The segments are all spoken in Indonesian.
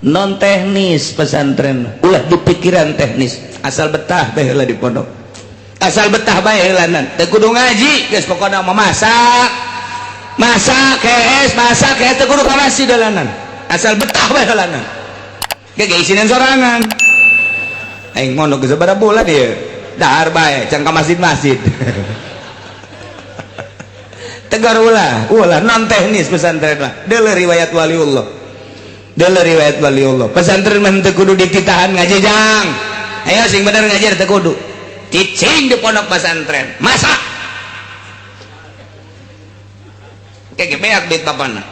non teknis pesantren ulah di pikiran teknis asal betah bae heula di pondok, asal betah bae heulanan teu kudu ngaji geus pokona mah masak teu kudu ka masjid heulanan asal betah bae heulanan ge isinan sorangan aing mondok geus sabaraha bulan ieu dahar bae can ka masjid tegar ulah non teknis pesantren mah deuleu riwayat waliullah, deuleu riwayat waliullah pesantren mah teu kudu dititahan ngaji jang, ayo sing bener ngajar teu kudu cicing di pondok pesantren masak kayak beak beat papana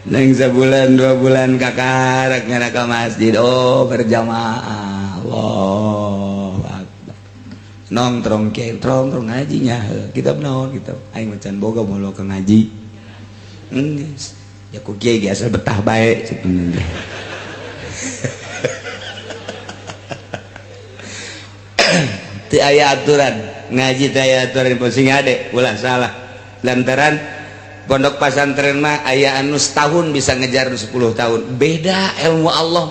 neng sebulan 2 bulan kakarak ngana ka masjid oh berjamaah Allah nongkrong kieu trong ngaji nya kitab naon kitab aing macan boga mulu ka ngaji ya ku kieu ge asal betah bae cenah teu aya aturan ngaji teu aya aturan pusing ade ulah salah lantaran pondok pesantren mah aya anu setahun bisa ngejar 10 tahun beda ilmu Allah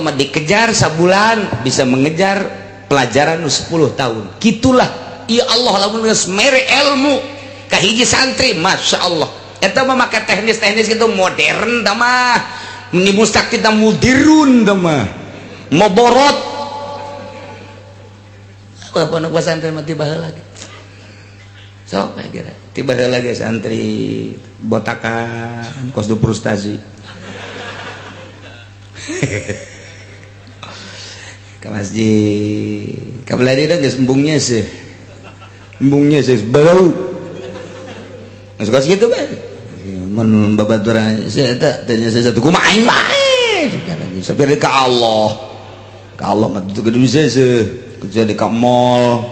mah dikejar sabulan bisa mengejar pelajaran 10 tahun gitulah ya Allah lamun geus mere ilmu ka hiji santri Masya Allah eta mah make teknis-teknis gitu modern tah mah ni mustak kita mudirun tah mah moborot pondok pesantren mah tiba heula sok kira tiba heula ge santri botakan kosdu frustasi ke masjid kabeladi dah geus embungnya sih bau geus kos kitu bae mun babaturan saya eta tanya saya satu kumaha aing bae sapir ka Allah mah teu kudu bisa kecuali ka mall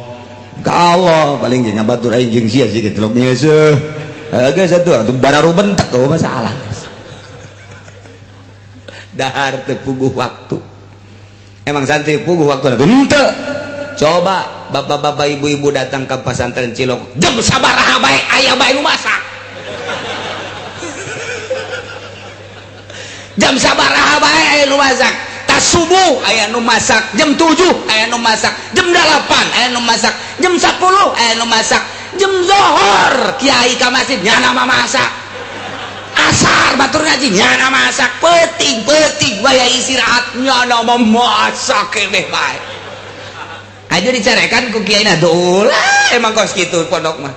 ka Allah paling nya batur aing jeung sia sih telok nya seuh geus satu atuh bararu bentek oh masalah dahar teu puguh waktu. Emang santri puguh waktu henteu. Coba bapak-bapak ibu-ibu datang ke pesantren Cilok jam sabaraha bae aya bae nu masak. Jam sabaraha bae aya nu masak. Tas subuh aya nu masak, jam 7 aya nu masak, jam 8 aya nu masak, jam 10 aya nu masak, jam zuhur kiai ka masjid nyana masak. Asar batur ngaji nyana masak penting waya istirahat nyana memasak keneh bae aja dicarekan ku kiai na ulah emang kos kitu pondok mah